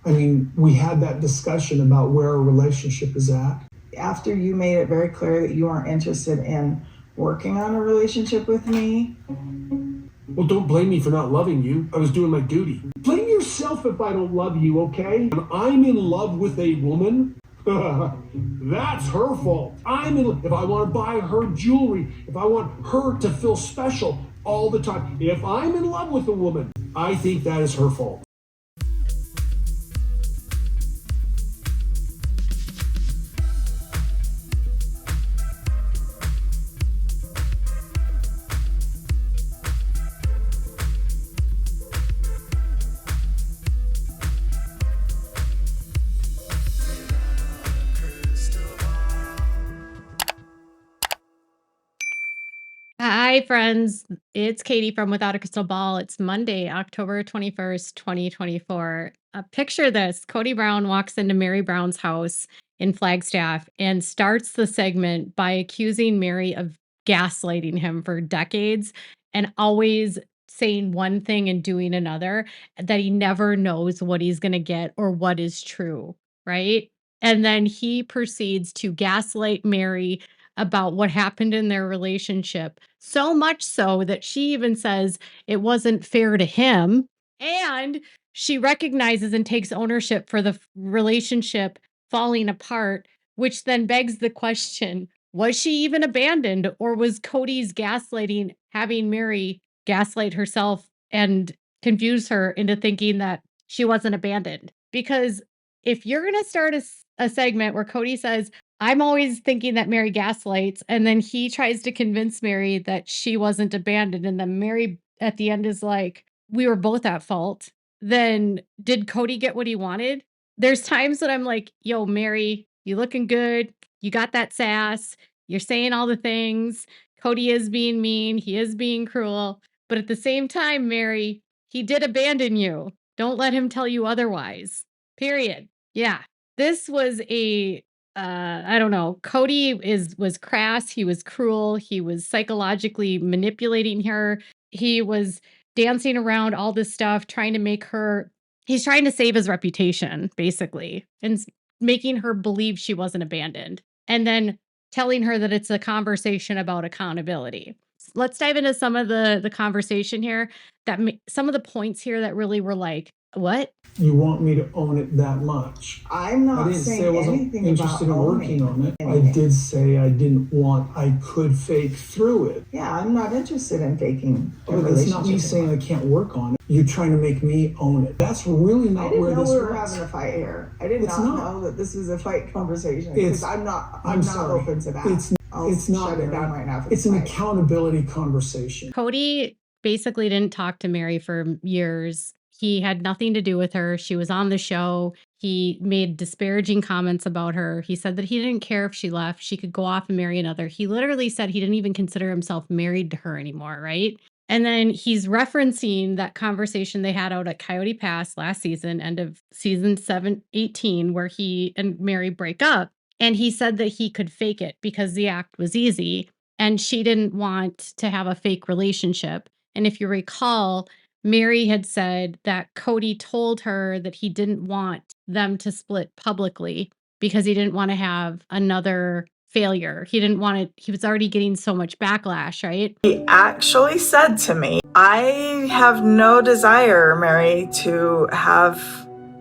I mean, we had that discussion about where our relationship is at. After you made it very clear that you weren't interested in working on a relationship with me. Well, don't blame me for not loving you. I was doing my duty. Blame yourself if I don't love you, okay? When I'm in love with a woman, that's her fault. If I want to buy her jewelry, if I want her to feel special all the time, if I'm in love with a woman, I think that is her fault. Hi, friends. It's Katie from Without a Crystal Ball. It's Monday, October 21st, 2024. Picture this. Kody Brown walks into Meri Brown's house in Flagstaff and starts the segment by accusing Meri of gaslighting him for decades and always saying one thing and doing another, that he never knows what he's going to get or what is true, right? And then he proceeds to gaslight Meri about what happened in their relationship. So much so that she even says it wasn't fair to him. And she recognizes and takes ownership for the relationship falling apart, which then begs the question, was she even abandoned, or was Kody's gaslighting having Meri gaslight herself and confuse her into thinking that she wasn't abandoned? Because if you're going to start a segment where Kody says, I'm always thinking that Meri gaslights, and then he tries to convince Meri that she wasn't abandoned, and then Meri at the end is like, we were both at fault. Then did Kody get what he wanted? There's times that I'm like, yo, Meri, you looking good. You got that sass. You're saying all the things. Kody is being mean. He is being cruel. But at the same time, Meri, he did abandon you. Don't let him tell you otherwise. Period. Yeah. This was I don't know. Kody was crass. He was cruel. He was psychologically manipulating her. He was dancing around all this stuff, trying to make her. He's trying to save his reputation, basically, and making her believe she wasn't abandoned, and then telling her that it's a conversation about accountability. Let's dive into some of the conversation here. Some of the points here that really were like, what? You want me to own it that much? I'm I not didn't say I saying wasn't anything interested in about working on it. I anything. did say I could fake through it. Yeah, I'm not interested in faking a But that's not me relationship. saying I can't work on it. You're trying to make me own it. That's really I not didn't where know this we were was. having a fight here. I did It's not not. know that this was a fight conversation. It's- Because I'm not sorry. open to that. It's not. Shut it Meri. down right now. For It's this an fight. accountability conversation. Kody basically didn't talk to Meri for years. He had nothing to do with her. She was on the show. He made disparaging comments about her. He said that he didn't care if she left. She could go off and marry another. He literally said he didn't even consider himself married to her anymore, right? And then he's referencing that conversation they had out at Coyote Pass last season, end of season 18, where he and Meri break up. And he said that he could fake it because the act was easy and she didn't want to have a fake relationship. And if you recall, Meri had said that Kody told her that he didn't want them to split publicly because he didn't want to have another failure. He didn't want it. He was already getting so much backlash, right? He actually said to me, I have no desire, Meri, to have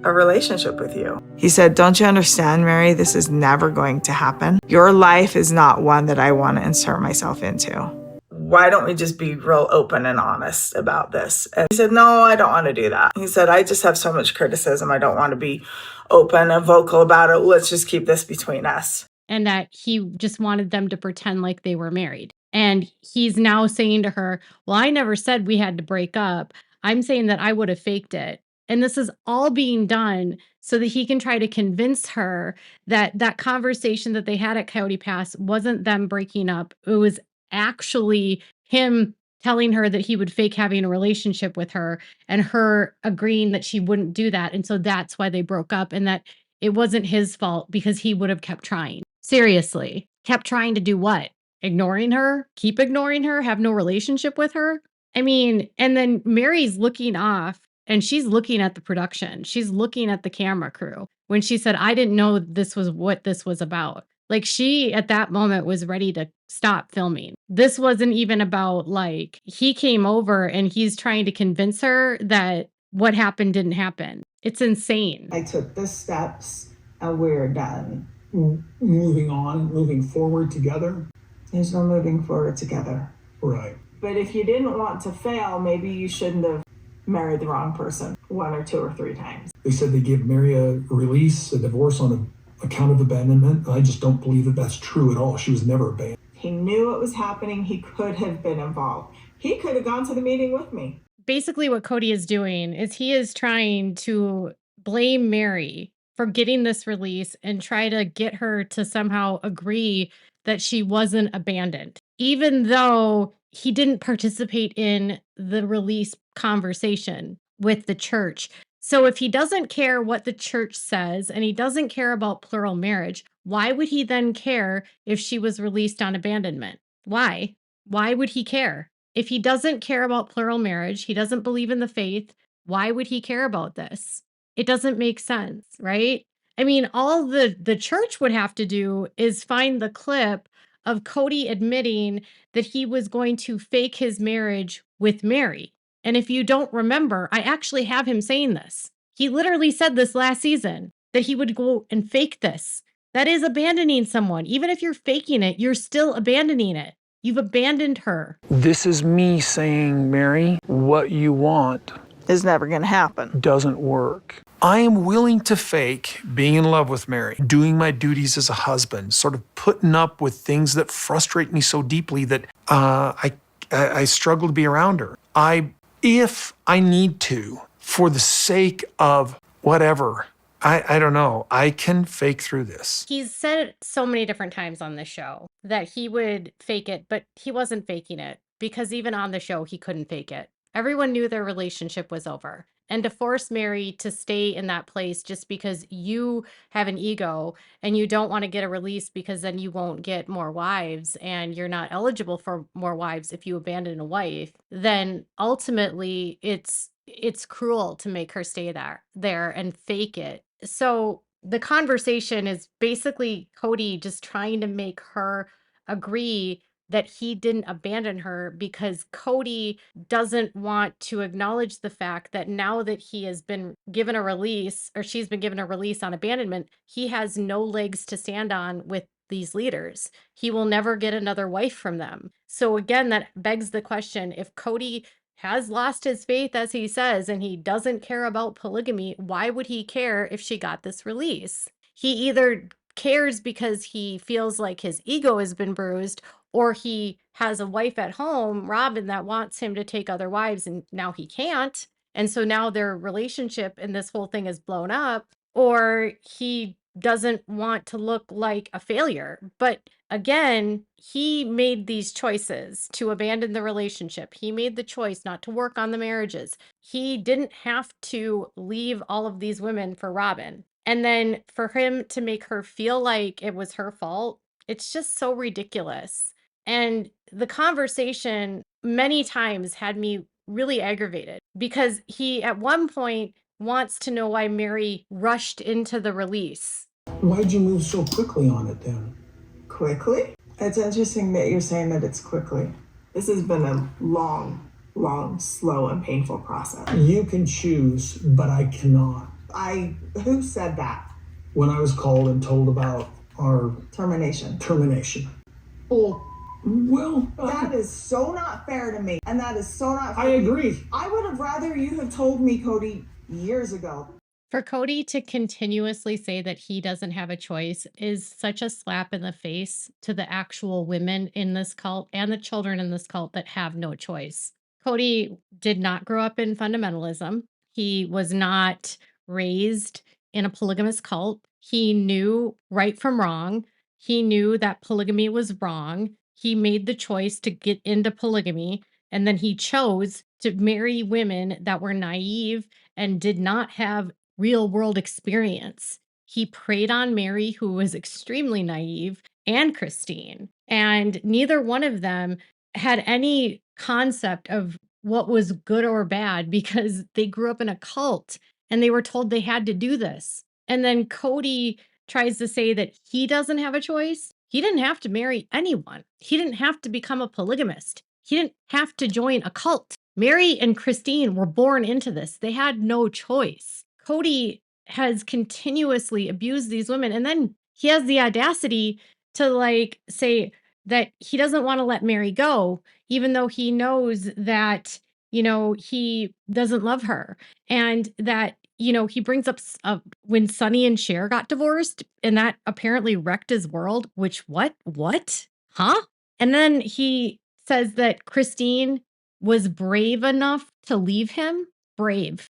a relationship with you. He said, don't you understand, Meri? This is never going to happen. Your life is not one that I want to insert myself into. Why don't we just be real open and honest about this? And he said, no, I don't want to do that. He said, I just have so much criticism. I don't want to be open and vocal about it. Let's just keep this between us. And that he just wanted them to pretend like they were married. And he's now saying to her, well, I never said we had to break up. I'm saying that I would have faked it. And this is all being done so that he can try to convince her that that conversation that they had at Coyote Pass wasn't them breaking up. It was actually him telling her that he would fake having a relationship with her and her agreeing that she wouldn't do that. And so that's why they broke up, and that it wasn't his fault because he would have kept trying. Seriously, kept trying to do what? Ignoring her? Keep ignoring her? Have no relationship with her? I mean, and then Meri's looking off And she's looking at the production. She's looking at the camera crew when she said, I didn't know this was what this was about. Like, she at that moment was ready to stop filming. This wasn't even about, like, he came over and he's trying to convince her that what happened didn't happen. It's insane. I took the steps and we're done. Moving on, moving forward together. There's no moving forward together. Right. But if you didn't want to fail, maybe you shouldn't have married the wrong person 1 or 2 or 3 times. They said they give Meri a release, a divorce on account of abandonment. I just don't believe that that's true at all. She was never abandoned. He knew what was happening. He could have been involved. He could have gone to the meeting with me. Basically, what Cody is doing is he is trying to blame Meri for getting this release and try to get her to somehow agree that she wasn't abandoned, even though he didn't participate in the release conversation with the church. So if he doesn't care what the church says and he doesn't care about plural marriage, why would he then care if she was released on abandonment? Why? Why would he care? If he doesn't care about plural marriage, he doesn't believe in the faith, why would he care about this? It doesn't make sense, right? I mean, all the church would have to do is find the clip of Cody admitting that he was going to fake his marriage with Meri. And if you don't remember, I actually have him saying this. He literally said this last season, that he would go and fake this. That is abandoning someone. Even if you're faking it, you're still abandoning it. You've abandoned her. This is me saying, Meri, what you want Is never going to happen. doesn't work. I am willing to fake being in love with Meri, doing my duties as a husband, sort of putting up with things that frustrate me so deeply that I struggle to be around her. If I need to, for the sake of whatever, I don't know, I can fake through this. He's said it so many different times on the show that he would fake it, but he wasn't faking it because even on the show, he couldn't fake it. Everyone knew their relationship was over. And to force Meri to stay in that place just because you have an ego and you don't want to get a release because then you won't get more wives and you're not eligible for more wives if you abandon a wife, then ultimately it's cruel to make her stay there and fake it. So the conversation is basically Cody just trying to make her agree that he didn't abandon her because Cody doesn't want to acknowledge the fact that now that he has been given a release or she's been given a release on abandonment, he has no legs to stand on with these leaders. He will never get another wife from them. So again, that begs the question, if Cody has lost his faith, as he says, and he doesn't care about polygamy, why would he care if she got this release? He either cares because he feels like his ego has been bruised, or he has a wife at home, Robin, that wants him to take other wives and now he can't. And so now their relationship and this whole thing is blown up, or he doesn't want to look like a failure. But again, he made these choices to abandon the relationship. He made the choice not to work on the marriages. He didn't have to leave all of these women for Robin. And then for him to make her feel like it was her fault, it's just so ridiculous. And the conversation many times had me really aggravated because he at one point wants to know why Meri rushed into the release. Why'd you move so quickly on it then? Quickly? It's interesting that you're saying that it's quickly. This has been a long, slow, and painful process. You can choose, but I cannot. Who said that? When I was called and told about our Termination. Well, That is so not fair to me. And that is so not fair I to me. agree. I would have rather you have told me, Cody, years ago. For Cody to continuously say that he doesn't have a choice is such a slap in the face to the actual women in this cult and the children in this cult that have no choice. Cody did not grow up in fundamentalism. He was not raised in a polygamous cult. He knew right from wrong. He knew that polygamy was wrong. He made the choice to get into polygamy, and then he chose to marry women that were naive and did not have real world experience. He preyed on Meri, who was extremely naive, and Christine, and neither one of them had any concept of what was good or bad because they grew up in a cult and they were told they had to do this. And then Cody tries to say that he doesn't have a choice. He didn't have to marry anyone. He didn't have to become a polygamist. He didn't have to join a cult. Meri and Christine were born into this. They had no choice. Cody has continuously abused these women. And then he has the audacity to like say that he doesn't want to let Meri go, even though he knows that, he doesn't love her. And that, he brings up when Sonny and Cher got divorced and that apparently wrecked his world, which what? Huh? And then he says that Christine was brave enough to leave him. Brave.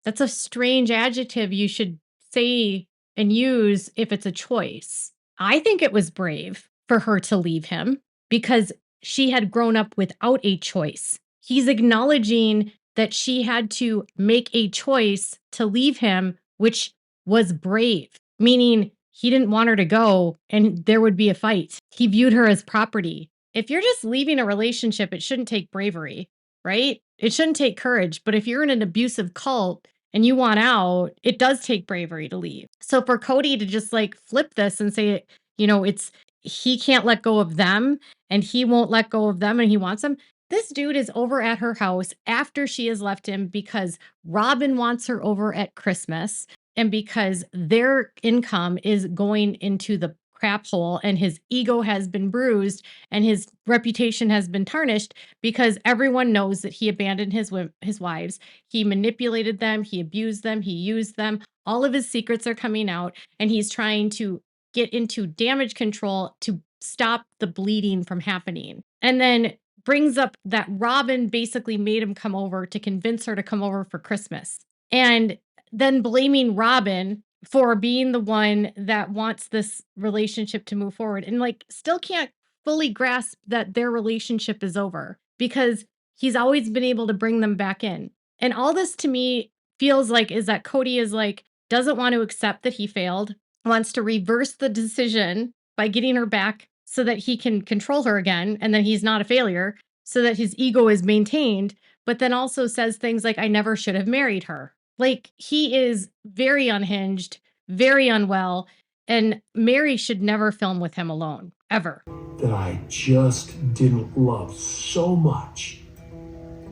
That's a strange adjective you should say and use if it's a choice. I think it was brave for her to leave him because she had grown up without a choice. He's acknowledging that she had to make a choice to leave him, which was brave, meaning he didn't want her to go and there would be a fight. He viewed her as property. If you're just leaving a relationship, it shouldn't take bravery, right? It shouldn't take courage. But if you're in an abusive cult and you want out, it does take bravery to leave. So for Cody to just like flip this and say, it's he can't let go of them and he won't let go of them and he wants them. This dude is over at her house after she has left him because Robin wants her over at Christmas and because their income is going into the crap hole and his ego has been bruised and his reputation has been tarnished because everyone knows that he abandoned his wives. He manipulated them. He abused them. He used them. All of his secrets are coming out and he's trying to get into damage control to stop the bleeding from happening. And then brings up that Robin basically made him come over to convince her to come over for Christmas. And then blaming Robin for being the one that wants this relationship to move forward and like still can't fully grasp that their relationship is over because he's always been able to bring them back in. And all this to me feels like is that Cody is like, doesn't want to accept that he failed, wants to reverse the decision by getting her back so that he can control her again. And then he's not a failure so that his ego is maintained, but then also says things like, I never should have married her. Like he is very unhinged, very unwell, and Meri should never film with him alone, ever. That I just didn't love so much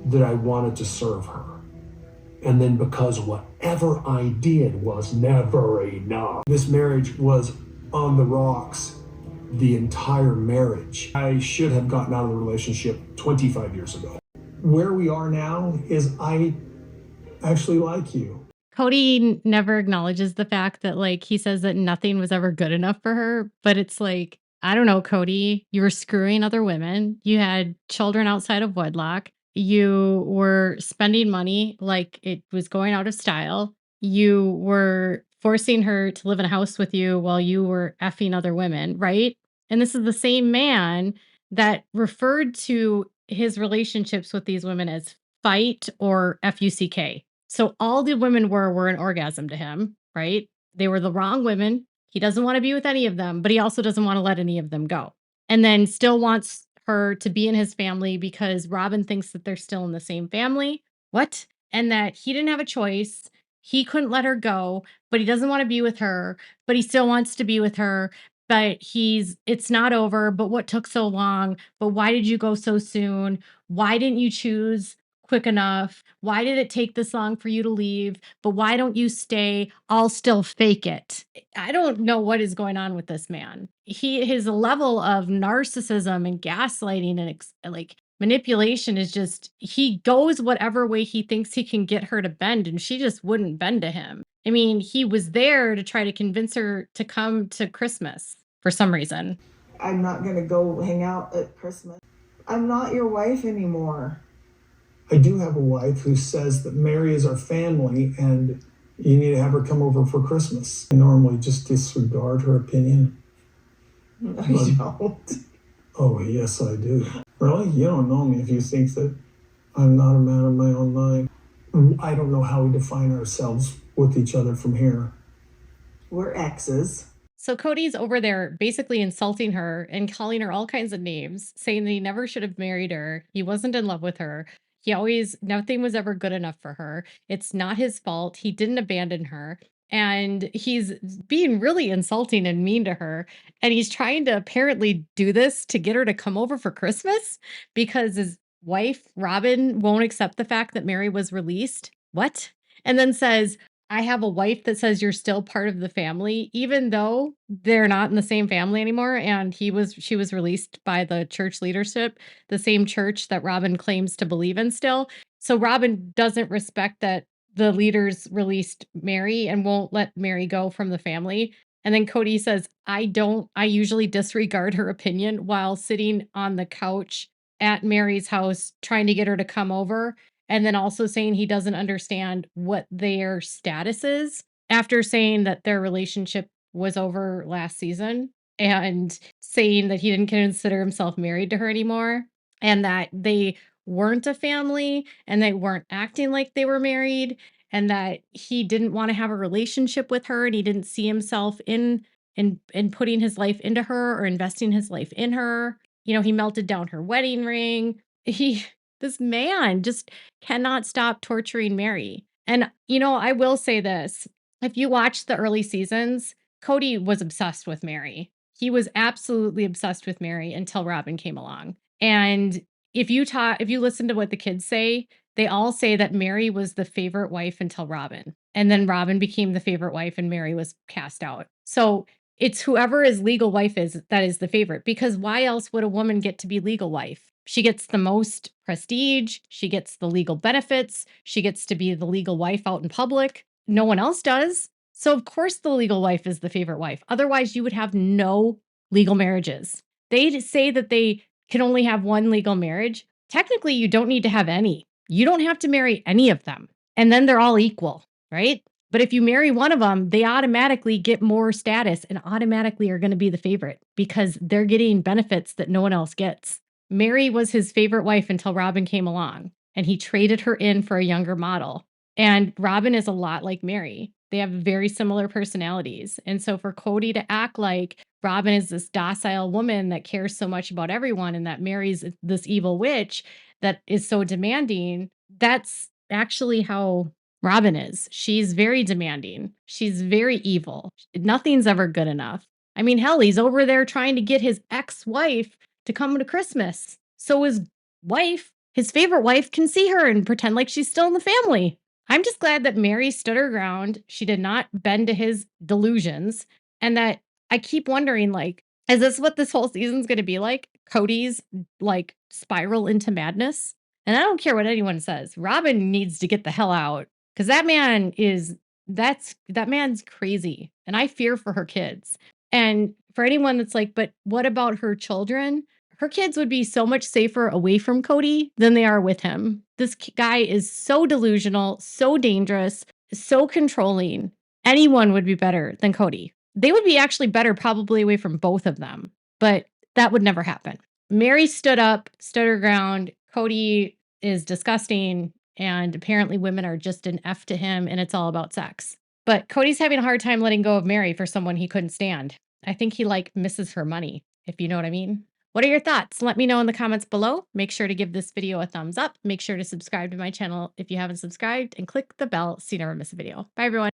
that I wanted to serve her. And then because whatever I did was never enough. This marriage was on the rocks the entire marriage. I should have gotten out of the relationship 25 years ago. Where we are now is I actually like you. Cody never acknowledges the fact that like he says that nothing was ever good enough for her, but it's like, I don't know, Cody, you were screwing other women. You had children outside of wedlock. You were spending money like it was going out of style. You were forcing her to live in a house with you while you were effing other women, right? And this is the same man that referred to his relationships with these women as fight or FUCK. So all the women were an orgasm to him, right? They were the wrong women. He doesn't want to be with any of them, but he also doesn't want to let any of them go. And then still wants her to be in his family because Robin thinks that they're still in the same family. What? And that he didn't have a choice. He couldn't let her go, but he doesn't want to be with her, but he still wants to be with her. But it's not over. But what took so long? But why did you go so soon? Why didn't you choose quick enough? Why did it take this long for you to leave? But why don't you stay? I'll still fake it. I don't know what is going on with this man. His level of narcissism and gaslighting and like manipulation is just, he goes whatever way he thinks he can get her to bend, and she just wouldn't bend to him. I mean, he was there to try to convince her to come to Christmas for some reason. I'm not going to go hang out at Christmas. I'm not your wife anymore. I do have a wife who says that Meri is our family and you need to have her come over for Christmas. I normally just disregard her opinion. No, you don't. Oh, yes, I do. Really? You don't know me if you think that I'm not a man of my own mind. I don't know how we define ourselves with each other from here. We're exes. So Cody's over there basically insulting her and calling her all kinds of names, saying that he never should have married her. He wasn't in love with her. Nothing was ever good enough for her. It's not his fault. He didn't abandon her. And he's being really insulting and mean to her. And he's trying to apparently do this to get her to come over for Christmas because his wife, Robin, won't accept the fact that Meri was released. What? And then says, I have a wife that says you're still part of the family, even though they're not in the same family anymore. And she was released by the church leadership, the same church that Robin claims to believe in still. So Robin doesn't respect that the leaders released Meri and won't let Meri go from the family. And then Cody says, I usually disregard her opinion while sitting on the couch at Meri's house trying to get her to come over. And then also saying he doesn't understand what their status is after saying that their relationship was over last season and saying that he didn't consider himself married to her anymore and that they weren't a family and they weren't acting like they were married and that he didn't want to have a relationship with her and he didn't see himself in putting his life into her or investing his life in her. You know, he melted down her wedding ring. This man just cannot stop torturing Meri. And, you know, I will say this. If you watch the early seasons, Cody was obsessed with Meri. He was absolutely obsessed with Meri until Robin came along. And if you listen to what the kids say, they all say that Meri was the favorite wife until Robin. And then Robin became the favorite wife and Meri was cast out. So it's whoever his legal wife is that is the favorite, because why else would a woman get to be legal wife? She gets the most prestige. She gets the legal benefits. She gets to be the legal wife out in public. No one else does. So of course the legal wife is the favorite wife. Otherwise you would have no legal marriages. They say that they can only have one legal marriage. Technically, you don't need to have any. You don't have to marry any of them. And then they're all equal, right? But if you marry one of them, they automatically get more status and automatically are going to be the favorite because they're getting benefits that no one else gets. Meri was his favorite wife until Robin came along and he traded her in for a younger model. And Robin is a lot like Meri. They have very similar personalities. And so for Cody to act like Robin is this docile woman that cares so much about everyone and that Meri's this evil witch that is so demanding, that's actually how Robin is. She's very demanding. She's very evil. Nothing's ever good enough. I mean, hell, he's over there trying to get his ex-wife to come to Christmas. So his wife, his favorite wife, can see her and pretend like she's still in the family. I'm just glad that Meri stood her ground. She did not bend to his delusions. And that I keep wondering, like, is this what this whole season's going to be like? Cody's like spiral into madness? And I don't care what anyone says. Robin needs to get the hell out because that man's crazy. And I fear for her kids. And for anyone that's like, but what about her children? Her kids would be so much safer away from Cody than they are with him. This guy is so delusional, so dangerous, so controlling. Anyone would be better than Cody. They would be actually better probably away from both of them, but that would never happen. Meri stood up, stood her ground. Cody is disgusting, and apparently women are just an F to him, and it's all about sex. But Cody's having a hard time letting go of Meri for someone he couldn't stand. I think he misses her money, if you know what I mean. What are your thoughts? Let me know in the comments below. Make sure to give this video a thumbs up. Make sure to subscribe to my channel if you haven't subscribed and click the bell so you never miss a video. Bye everyone.